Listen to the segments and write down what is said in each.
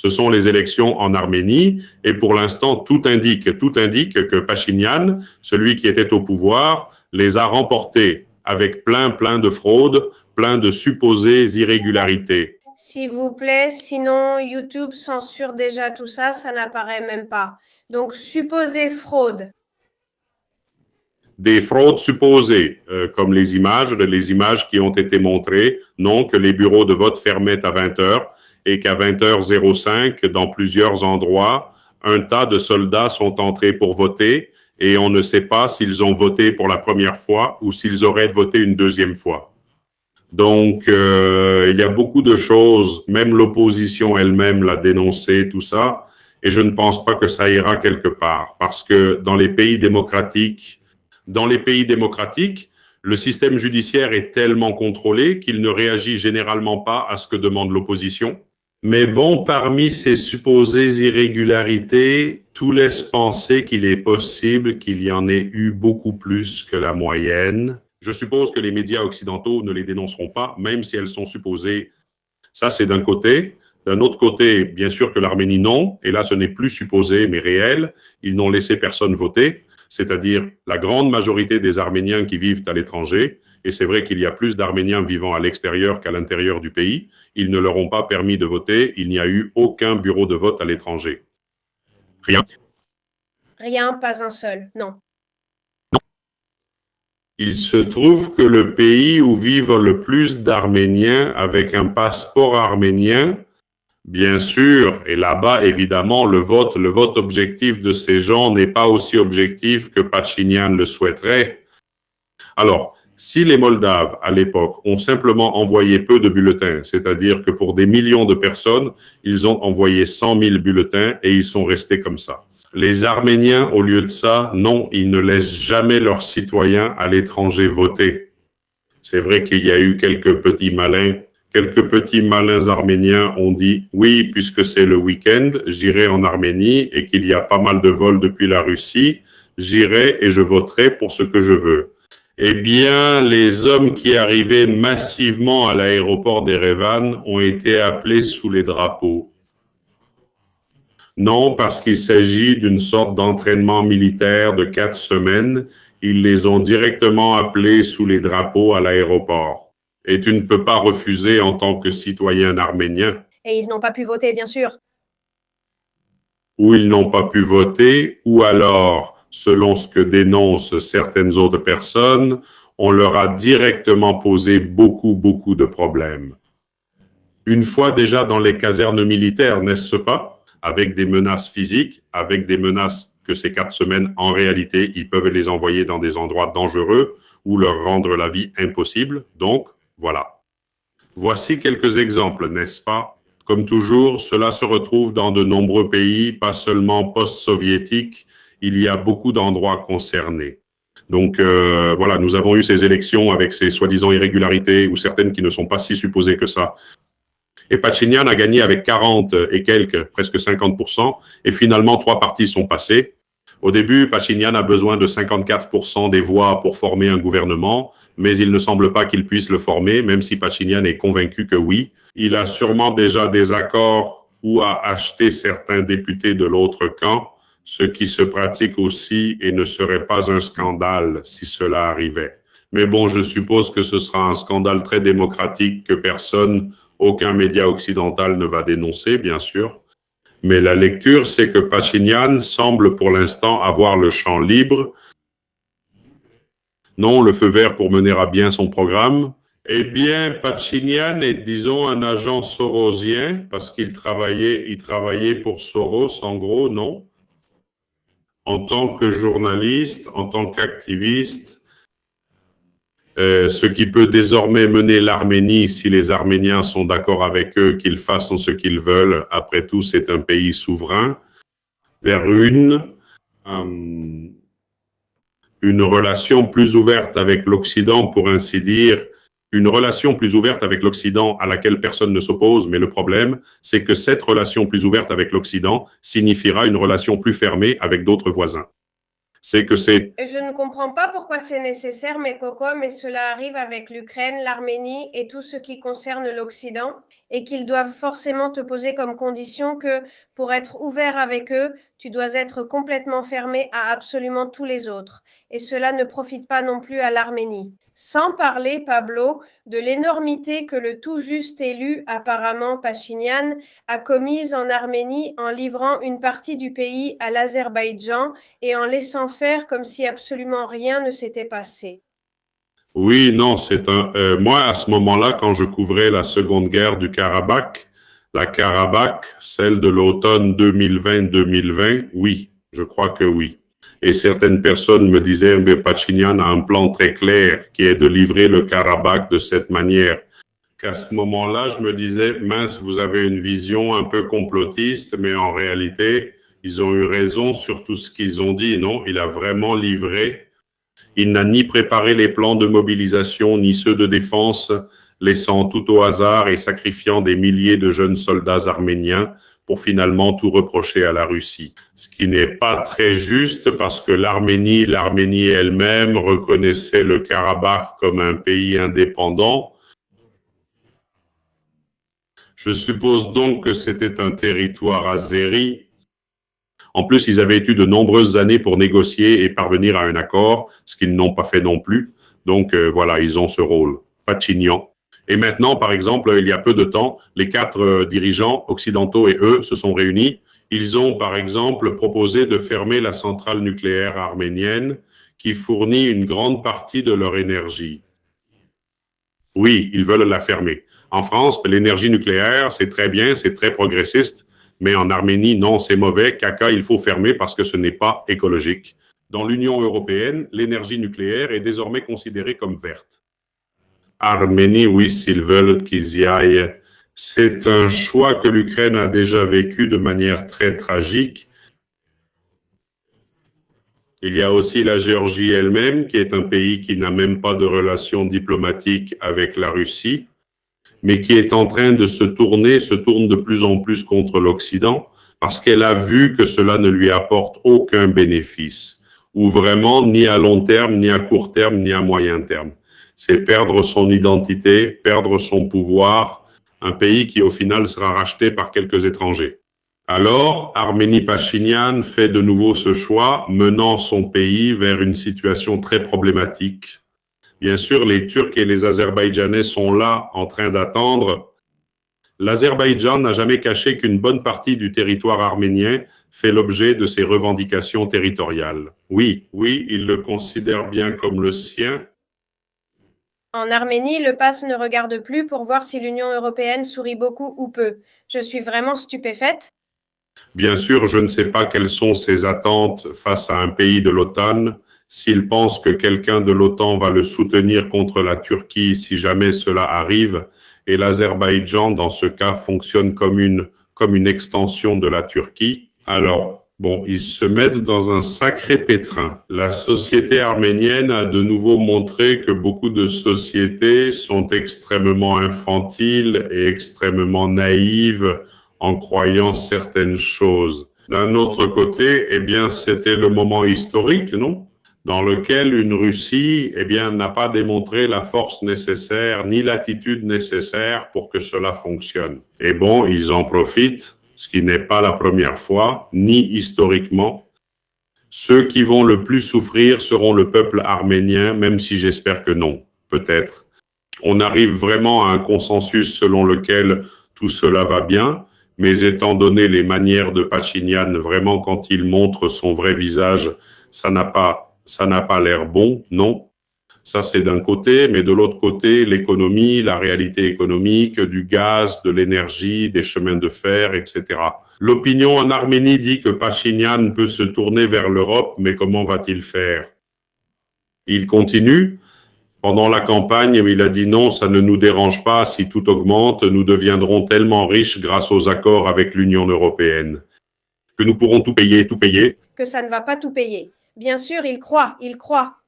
ce sont les élections en Arménie. Et pour l'instant, tout indique que Pachinian, celui qui était au pouvoir, les a remportés avec plein de fraudes, plein de supposées irrégularités. S'il vous plaît, sinon YouTube censure déjà tout ça, ça n'apparaît même pas. Donc, supposée fraude. Des fraudes supposées, comme les images qui ont été montrées, non, que les bureaux de vote fermaient à 20 heures et qu'à 20h05, dans plusieurs endroits, un tas de soldats sont entrés pour voter et on ne sait pas s'ils ont voté pour la première fois ou s'ils auraient voté une deuxième fois. Donc, il y a beaucoup de choses, même l'opposition elle-même l'a dénoncé, tout ça, et je ne pense pas que ça ira quelque part, parce que dans les pays démocratiques, le système judiciaire est tellement contrôlé qu'il ne réagit généralement pas à ce que demande l'opposition. Mais bon, parmi ces supposées irrégularités, tout laisse penser qu'il est possible qu'il y en ait eu beaucoup plus que la moyenne. Je suppose que les médias occidentaux ne les dénonceront pas, même si elles sont supposées. Ça, c'est d'un côté. D'un autre côté, bien sûr que l'Arménie, non. Et là, ce n'est plus supposé, mais réel. Ils n'ont laissé personne voter, c'est-à-dire la grande majorité des Arméniens qui vivent à l'étranger. Et c'est vrai qu'il y a plus d'Arméniens vivant à l'extérieur qu'à l'intérieur du pays. Ils ne leur ont pas permis de voter. Il n'y a eu aucun bureau de vote à l'étranger. Rien. Rien, pas un seul, non. Il se trouve que le pays où vivent le plus d'Arméniens avec un passeport arménien, bien sûr, et là-bas, évidemment, le vote objectif de ces gens n'est pas aussi objectif que Pachinian le souhaiterait. Alors, si les Moldaves, à l'époque, ont simplement envoyé peu de bulletins, c'est-à-dire que pour des millions de personnes, ils ont envoyé 100 000 bulletins et ils sont restés comme ça. Les Arméniens, au lieu de ça, non, ils ne laissent jamais leurs citoyens à l'étranger voter. C'est vrai qu'il y a eu quelques petits malins arméniens ont dit « Oui, puisque c'est le week-end, j'irai en Arménie et qu'il y a pas mal de vols depuis la Russie, j'irai et je voterai pour ce que je veux. » Eh bien, les hommes qui arrivaient massivement à l'aéroport d'Erevan ont été appelés sous les drapeaux. Non, parce qu'il s'agit d'une sorte d'entraînement militaire de 4 semaines. Ils les ont directement appelés sous les drapeaux à l'aéroport. Et tu ne peux pas refuser en tant que citoyen arménien. Et ils n'ont pas pu voter, bien sûr. Ou ils n'ont pas pu voter, ou alors, selon ce que dénoncent certaines autres personnes, on leur a directement posé beaucoup de problèmes. Une fois déjà dans les casernes militaires, n'est-ce pas ? Avec des menaces physiques, avec des menaces que ces 4 semaines, en réalité, ils peuvent les envoyer dans des endroits dangereux ou leur rendre la vie impossible. Donc, voilà. Voici quelques exemples, n'est-ce pas? Comme toujours, cela se retrouve dans de nombreux pays, pas seulement post-soviétiques. Il y a beaucoup d'endroits concernés. Donc, voilà, nous avons eu ces élections avec ces soi-disant irrégularités ou certaines qui ne sont pas si supposées que ça. Et Pachinian a gagné avec 40 et quelques, presque 50%, et finalement 3 partis sont passés. Au début, Pachinian a besoin de 54% des voix pour former un gouvernement, mais il ne semble pas qu'il puisse le former, même si Pachinian est convaincu que oui. Il a sûrement déjà des accords ou a acheté certains députés de l'autre camp, ce qui se pratique aussi et ne serait pas un scandale si cela arrivait. Mais bon, je suppose que ce sera un scandale très démocratique que aucun média occidental ne va dénoncer, bien sûr. Mais la lecture, c'est que Pachinian semble pour l'instant avoir le champ libre. Non, le feu vert pour mener à bien son programme. Eh bien, Pachinian est, disons, un agent sorosien, parce qu'il travaillait pour Soros, en gros, non? En tant que journaliste, en tant qu'activiste, ce qui peut désormais mener l'Arménie, si les Arméniens sont d'accord avec eux, qu'ils fassent ce qu'ils veulent, après tout, c'est un pays souverain, vers une relation plus ouverte avec l'Occident, pour ainsi dire, une relation plus ouverte avec l'Occident à laquelle personne ne s'oppose, mais le problème, c'est que cette relation plus ouverte avec l'Occident signifiera une relation plus fermée avec d'autres voisins. C'est que c'est... Je ne comprends pas pourquoi c'est nécessaire, mes cocos, mais cela arrive avec l'Ukraine, l'Arménie et tout ce qui concerne l'Occident, et qu'ils doivent forcément te poser comme condition que pour être ouvert avec eux, tu dois être complètement fermé à absolument tous les autres. Et cela ne profite pas non plus à l'Arménie. Sans parler, Pablo, de l'énormité que le tout juste élu, apparemment Pachinian, a commise en Arménie en livrant une partie du pays à l'Azerbaïdjan et en laissant faire comme si absolument rien ne s'était passé. Oui, non, moi, à ce moment-là, quand je couvrais la seconde guerre du Karabakh, la Karabakh, celle de l'automne 2020, oui, je crois que oui. Et certaines personnes me disaient, mais Pachinian a un plan très clair qui est de livrer le Karabakh de cette manière. Qu'à ce moment-là, je me disais, mince, vous avez une vision un peu complotiste, mais en réalité, ils ont eu raison sur tout ce qu'ils ont dit. Non, il a vraiment livré. Il n'a ni préparé les plans de mobilisation, ni ceux de défense, laissant tout au hasard et sacrifiant des milliers de jeunes soldats arméniens pour finalement tout reprocher à la Russie. Ce qui n'est pas très juste parce que l'Arménie elle-même reconnaissait le Karabakh comme un pays indépendant. Je suppose donc que c'était un territoire azéri. En plus, ils avaient eu de nombreuses années pour négocier et parvenir à un accord, ce qu'ils n'ont pas fait non plus. Donc voilà, ils ont ce rôle. Pachinian. Et maintenant, par exemple, il y a peu de temps, les 4 dirigeants occidentaux et eux se sont réunis. Ils ont, par exemple, proposé de fermer la centrale nucléaire arménienne qui fournit une grande partie de leur énergie. Oui, ils veulent la fermer. En France, l'énergie nucléaire, c'est très bien, c'est très progressiste. Mais en Arménie, non, c'est mauvais. Caca, il faut fermer parce que ce n'est pas écologique. Dans l'Union européenne, l'énergie nucléaire est désormais considérée comme verte. Arménie, oui, s'ils veulent qu'ils y aillent. C'est un choix que l'Ukraine a déjà vécu de manière très tragique. Il y a aussi la Géorgie elle-même, qui est un pays qui n'a même pas de relations diplomatiques avec la Russie, mais qui est en train de se tourne de plus en plus contre l'Occident, parce qu'elle a vu que cela ne lui apporte aucun bénéfice, ou vraiment ni à long terme, ni à court terme, ni à moyen terme. C'est perdre son identité, perdre son pouvoir, un pays qui au final sera racheté par quelques étrangers. Alors, Arménie Pachinian fait de nouveau ce choix, menant son pays vers une situation très problématique. Bien sûr, les Turcs et les Azerbaïdjanais sont là, en train d'attendre. L'Azerbaïdjan n'a jamais caché qu'une bonne partie du territoire arménien fait l'objet de ses revendications territoriales. Oui, il le considère bien comme le sien. En Arménie, le pass ne regarde plus pour voir si l'Union européenne sourit beaucoup ou peu. Je suis vraiment stupéfaite. Bien sûr, je ne sais pas quelles sont ses attentes face à un pays de l'OTAN. S'il pense que quelqu'un de l'OTAN va le soutenir contre la Turquie si jamais cela arrive, et l'Azerbaïdjan, dans ce cas, fonctionne comme une extension de la Turquie, alors, bon, ils se mettent dans un sacré pétrin. La société arménienne a de nouveau montré que beaucoup de sociétés sont extrêmement infantiles et extrêmement naïves en croyant certaines choses. D'un autre côté, eh bien, c'était le moment historique, non? Dans lequel une Russie, eh bien, n'a pas démontré la force nécessaire ni l'attitude nécessaire pour que cela fonctionne. Et bon, ils en profitent, ce qui n'est pas la première fois, ni historiquement. Ceux qui vont le plus souffrir seront le peuple arménien, même si j'espère que non, peut-être. On arrive vraiment à un consensus selon lequel tout cela va bien, mais étant donné les manières de Pachinian, vraiment quand il montre son vrai visage, ça n'a pas l'air bon, non. Ça, c'est d'un côté, mais de l'autre côté, l'économie, la réalité économique, du gaz, de l'énergie, des chemins de fer, etc. L'opinion en Arménie dit que Pachinian peut se tourner vers l'Europe, mais comment va-t-il faire? Il continue. Pendant la campagne, il a dit non, ça ne nous dérange pas si tout augmente, nous deviendrons tellement riches grâce aux accords avec l'Union européenne, que nous pourrons tout payer. Que ça ne va pas tout payer. Bien sûr, il croit,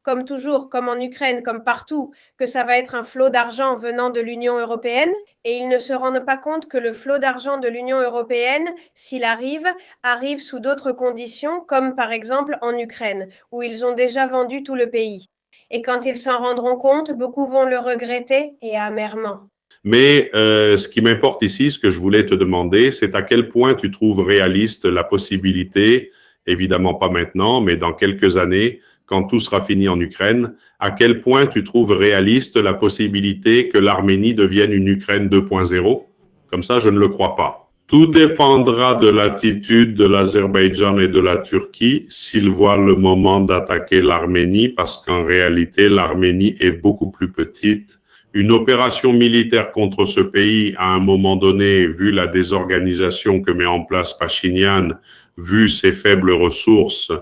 comme toujours, comme en Ukraine, comme partout, que ça va être un flot d'argent venant de l'Union européenne, et ils ne se rendent pas compte que le flot d'argent de l'Union européenne, s'il arrive, arrive sous d'autres conditions, comme par exemple en Ukraine, où ils ont déjà vendu tout le pays. Et quand ils s'en rendront compte, beaucoup vont le regretter, et amèrement. Mais ce qui m'importe ici, ce que je voulais te demander, c'est à quel point tu trouves réaliste la possibilité, évidemment pas maintenant, mais dans quelques années, quand tout sera fini en Ukraine, à quel point tu trouves réaliste la possibilité que l'Arménie devienne une Ukraine 2.0? Comme ça, je ne le crois pas. Tout dépendra de l'attitude de l'Azerbaïdjan et de la Turquie s'ils voient le moment d'attaquer l'Arménie, parce qu'en réalité, l'Arménie est beaucoup plus petite. Une opération militaire contre ce pays, à un moment donné, vu la désorganisation que met en place Pachinian, vu ses faibles ressources,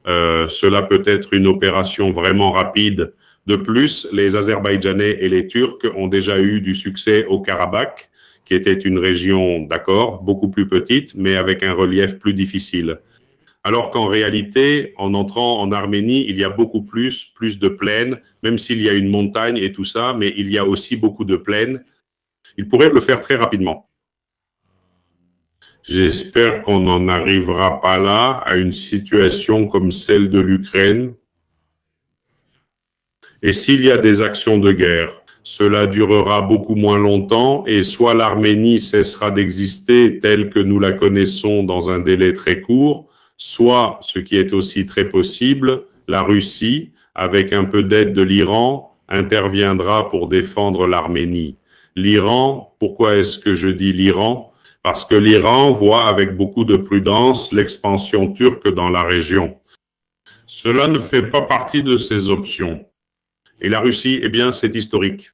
cela peut être une opération vraiment rapide. De plus, les Azerbaïdjanais et les Turcs ont déjà eu du succès au Karabakh, qui était une région, d'accord, beaucoup plus petite, mais avec un relief plus difficile. Alors qu'en réalité, en entrant en Arménie, il y a beaucoup plus de plaines, même s'il y a une montagne et tout ça, mais il y a aussi beaucoup de plaines. Il pourrait le faire très rapidement. J'espère qu'on n'en arrivera pas là, à une situation comme celle de l'Ukraine. Et s'il y a des actions de guerre, cela durera beaucoup moins longtemps et soit l'Arménie cessera d'exister telle que nous la connaissons dans un délai très court, soit, ce qui est aussi très possible, la Russie, avec un peu d'aide de l'Iran, interviendra pour défendre l'Arménie. L'Iran, pourquoi est-ce que je dis l'Iran? Parce que l'Iran voit avec beaucoup de prudence l'expansion turque dans la région. Cela ne fait pas partie de ses options. Et la Russie, eh bien, c'est historique.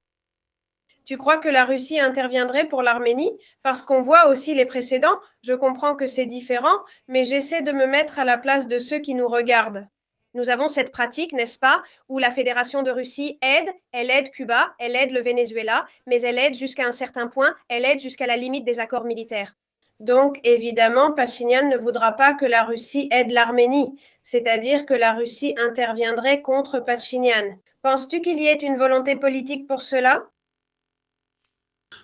Tu crois que la Russie interviendrait pour l'Arménie? Parce qu'on voit aussi les précédents. Je comprends que c'est différent, mais j'essaie de me mettre à la place de ceux qui nous regardent. Nous avons cette pratique, n'est-ce pas, où la Fédération de Russie aide, elle aide Cuba, elle aide le Venezuela, mais elle aide jusqu'à un certain point, elle aide jusqu'à la limite des accords militaires. Donc, évidemment, Pachinian ne voudra pas que la Russie aide l'Arménie, c'est-à-dire que la Russie interviendrait contre Pachinian. Penses-tu qu'il y ait une volonté politique pour cela?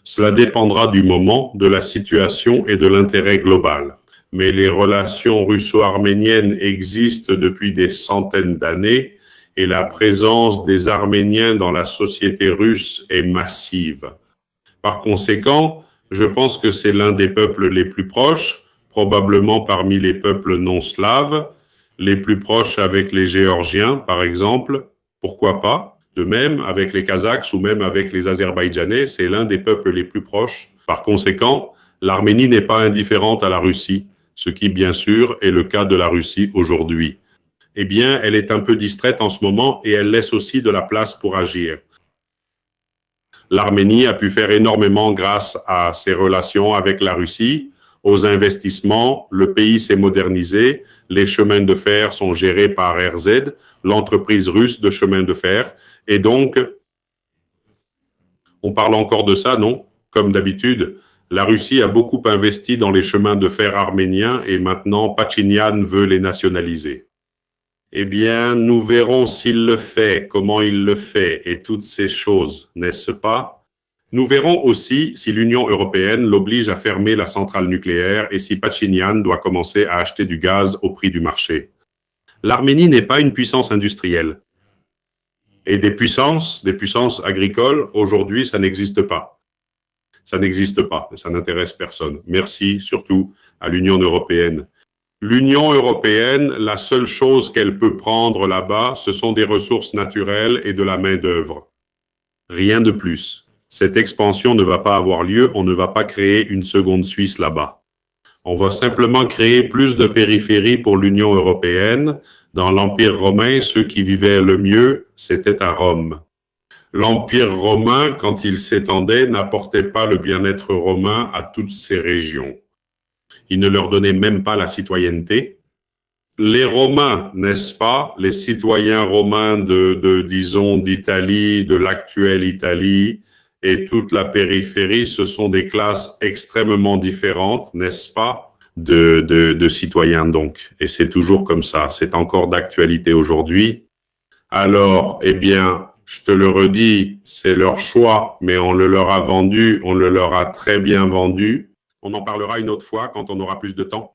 Cela dépendra du moment, de la situation et de l'intérêt global. Mais les relations russo-arméniennes existent depuis des centaines d'années et la présence des Arméniens dans la société russe est massive. Par conséquent, je pense que c'est l'un des peuples les plus proches, probablement parmi les peuples non slaves, les plus proches avec les Géorgiens, par exemple. Pourquoi pas? De même, avec les Kazakhs ou même avec les Azerbaïdjanais, c'est l'un des peuples les plus proches. Par conséquent, l'Arménie n'est pas indifférente à la Russie, ce qui, bien sûr, est le cas de la Russie aujourd'hui. Eh bien, elle est un peu distraite en ce moment et elle laisse aussi de la place pour agir. L'Arménie a pu faire énormément grâce à ses relations avec la Russie, aux investissements, le pays s'est modernisé, les chemins de fer sont gérés par RZ, l'entreprise russe de chemins de fer, et donc, on parle encore de ça, non? Comme d'habitude, la Russie a beaucoup investi dans les chemins de fer arméniens et maintenant Pachinian veut les nationaliser. Eh bien, nous verrons s'il le fait, comment il le fait et toutes ces choses, n'est-ce pas? Nous verrons aussi si l'Union européenne l'oblige à fermer la centrale nucléaire et si Pachinian doit commencer à acheter du gaz au prix du marché. L'Arménie n'est pas une puissance industrielle. Et des puissances agricoles, aujourd'hui, ça n'existe pas. Ça n'existe pas, ça n'intéresse personne. Merci surtout à l'Union européenne. L'Union européenne, la seule chose qu'elle peut prendre là-bas, ce sont des ressources naturelles et de la main-d'œuvre. Rien de plus. Cette expansion ne va pas avoir lieu, on ne va pas créer une seconde Suisse là-bas. On va simplement créer plus de périphéries pour l'Union européenne. Dans l'Empire romain, ceux qui vivaient le mieux, c'était à Rome. L'Empire romain, quand il s'étendait, n'apportait pas le bien-être romain à toutes ces régions. Il ne leur donnait même pas la citoyenneté. Les Romains, n'est-ce pas, les citoyens romains disons, d'Italie, de l'actuelle Italie et toute la périphérie, ce sont des classes extrêmement différentes, n'est-ce pas? de citoyens donc. Et c'est toujours comme ça. C'est encore d'actualité aujourd'hui. Alors, eh bien, je te le redis, c'est leur choix, mais on le leur a vendu, on le leur a très bien vendu. On en parlera une autre fois quand on aura plus de temps.